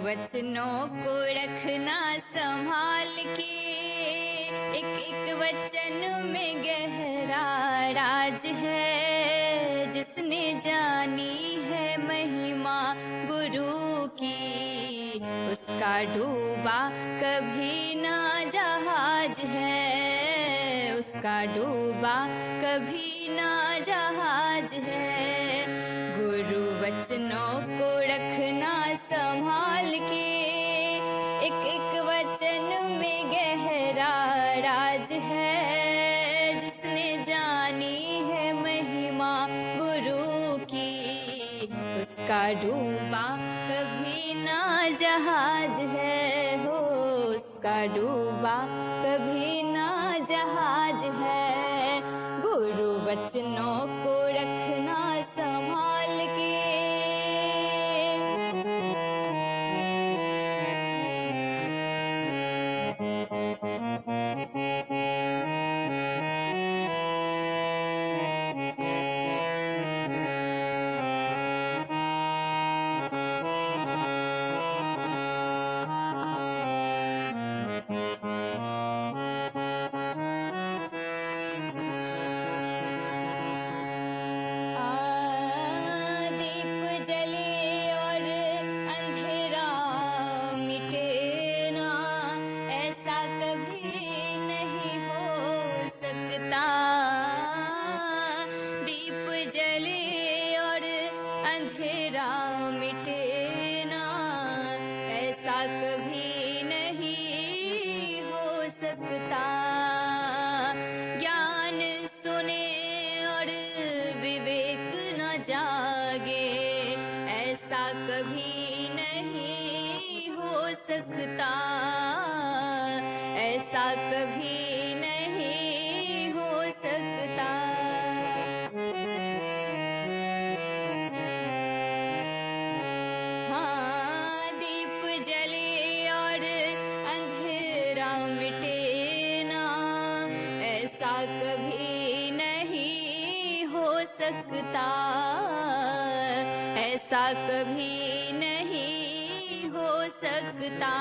वचनों को रखना संभाल के, एक एक वचन में गहरा राज है। जिसने जानी है महिमा गुरु की, उसका डूबा कभी ना जहाज है, उसका डूबा कभी ना जहाज है। गुरु वचनों को रखना संभाल के, एक एक वचन में गहरा राज है। जिसने जानी है महिमा गुरु की, उसका डूबा कभी ना जहाज है हो, उसका डूबा कभी ना जहाज है। गुरु वचनों को रखना संभाल के। दीप जले और अंधेरा मिटे ना, ऐसा कभी नहीं हो सकता। दीप जले और अंधेरा मिटे ना, ऐसा कभी नहीं हो सकता। ज्ञान सुने और विवेक न जागे, ऐसा कभी नहीं हो सकता, ऐसा कभी नहीं हो सकता। हाँ, दीप जले और अंधेरा मिटे ना, ऐसा कभी नहीं हो सकता, ऐसा कभी नहीं हो सकता।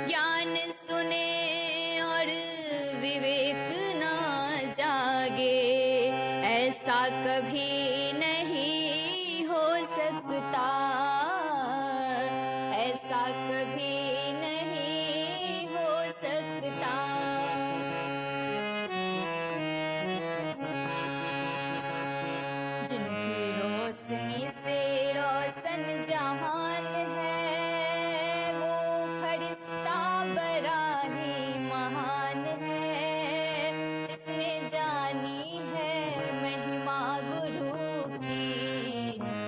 ज्ञान सुने और विवेक ना जागे, ऐसा कभी नहीं हो सकता, ऐसा कभी नहीं हो सकता। जिनकी रोशनी से रोशन जहान है, वो फरिश्ता बड़ा ही महान है। जिसने जानी है महिमा गुरु की,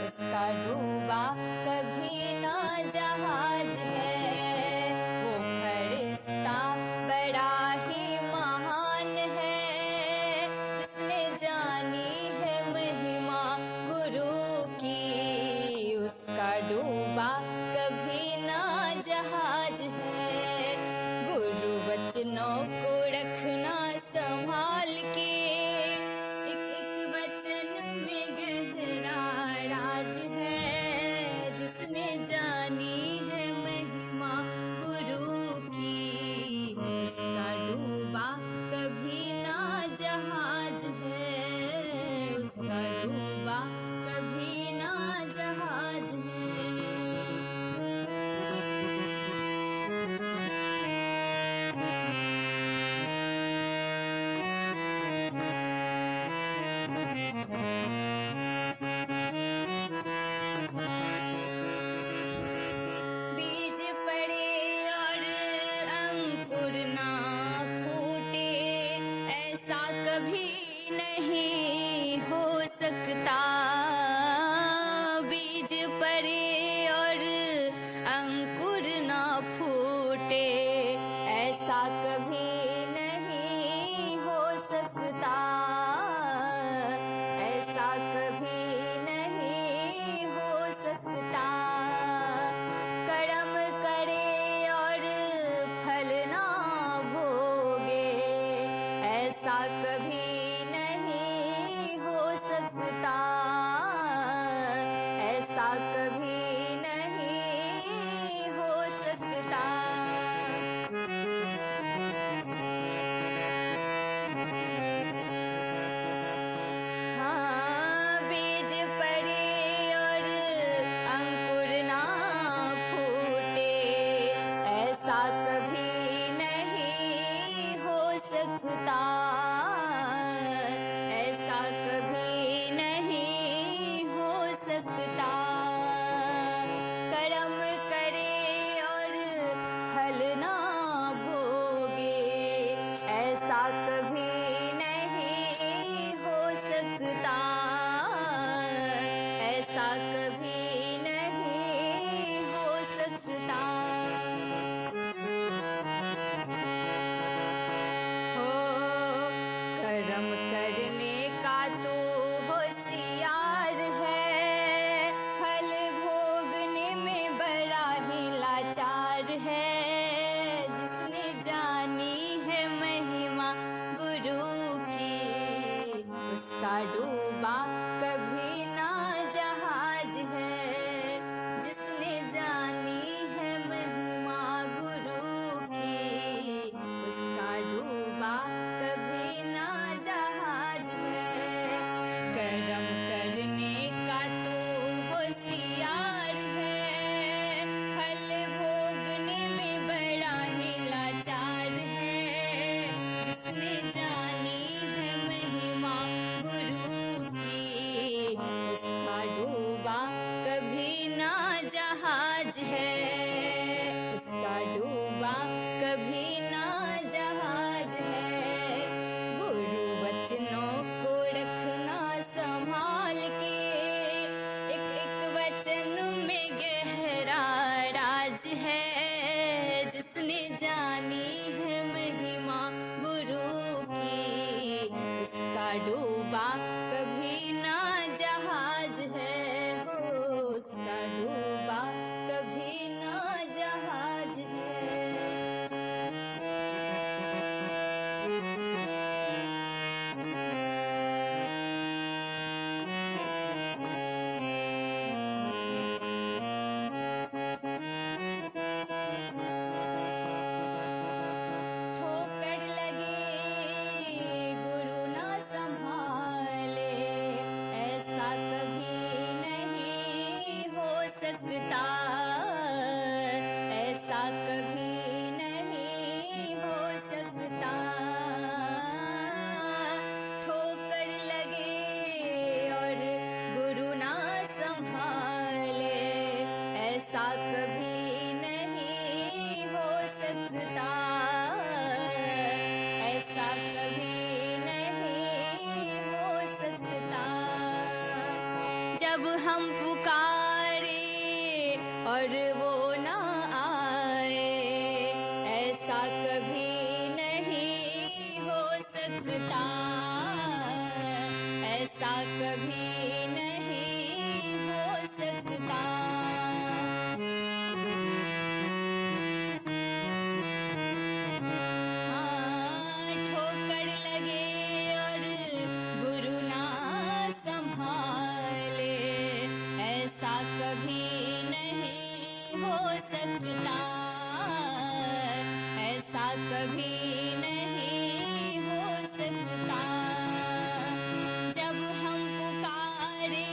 उसका डूबा कभी ना जहाज है। वो फरिश्ता बड़ा ही महान है। जिसने जानी है महिमा गुरु की, उसका डूबा कभी ना जहाज है। गुरु वचनों को रखना संभाल के, एक एक वचन में गहरा राज है। जिसने जानी है महिमा गुरु की, उसका डूबा कभी ना जहाज है, उसका डूबा कभी ना जहाज है। है, जिसने जानी है महिमा गुरु की, उसका डूबा कभी ना जहाज है। जिसने जानी है महिमा गुरु की, उसका डूबा कभी ना जहाज है। कर्म करने का तो होशियार है, फल भोगने में बड़ा ही लाचार है। जिसने जानी है महिमा गुरु की, उसका डूबा कभी ना जहाज है। उसका डूबा कभी ना जहाज है। गुरु वचनों को रखना संभाल के, एक एक वचन में गहरा राज है। जिसने जानी है महिमा गुरु की, उसका डूबा कभी ना जहाज है। हो, उसका डूबा कभी ना जहाज है। ठोकर लगे गुरु ना संभाले, ऐसा कभी नहीं हो सकता। ऐसा कभी नहीं हो सकता। ठोकर लगे और गुरु ना संभाले, ऐसा कभी नहीं हो सकता। ऐसा कभी नहीं हो सकता। जब हम पुकारे और वो ना आए, ऐसा कभी नहीं हो सकता। ऐसा कभी नहीं हो सकता। हाँ, ठोकर लगे और गुरु ना संभाले, ऐसा कभी नहीं हो सकता। ऐसा कभी नहीं हो सकता। जब हम पुकारे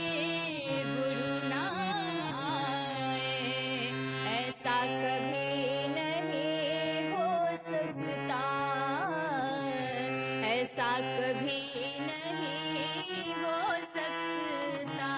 गुरु ना आए, ऐसा कभी नहीं हो सकता। ऐसा कभी नहीं हो सकता।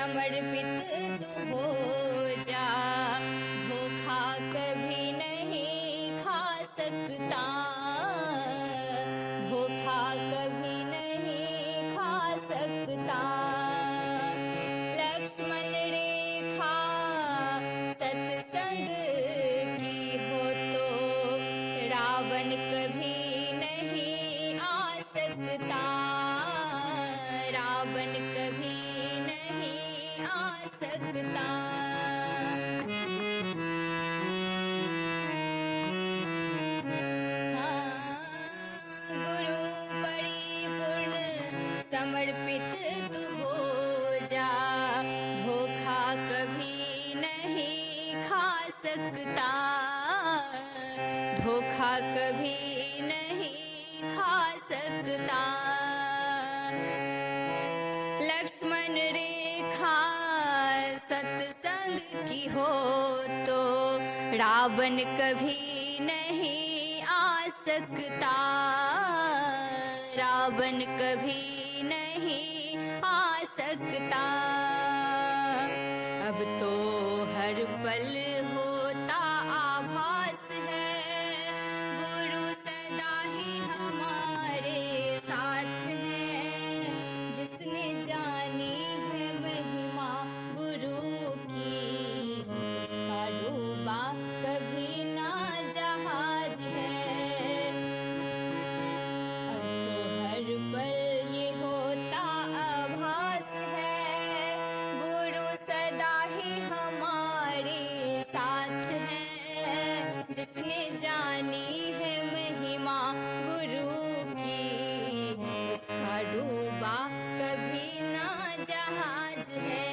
समर्पित तू हो जा, धोखा कभी नहीं खा सकता, धोखा कभी नहीं खा सकता। लक्ष्मण रेखा सत्संग की हो तो रावण कभी नहीं आ सकता, रावण कभी नहीं आ सकता। हाँ, गुरु परिपूर्ण समर्पित तू हो जा, धोखा कभी नहीं खा सकता, धोखा कभी नहीं खा सकता। लक्ष्मण रेखा सत्संग की हो तो रावण कभी नहीं आ सकता, रावण कभी नहीं आ सकता। अब तो हर पल होता आभास है, गुरु सदा ही हमारे साथ है, जिसने जानी है महिमा गुरु की, उसका डूबा कभी ना जहाज है। अब तो हर पल ये होता आभास है, गुरु सदा ही हमारे साथ है, जिसने जानी है महिमा गुरु की, उसका डूबा कभी ना जहाज है।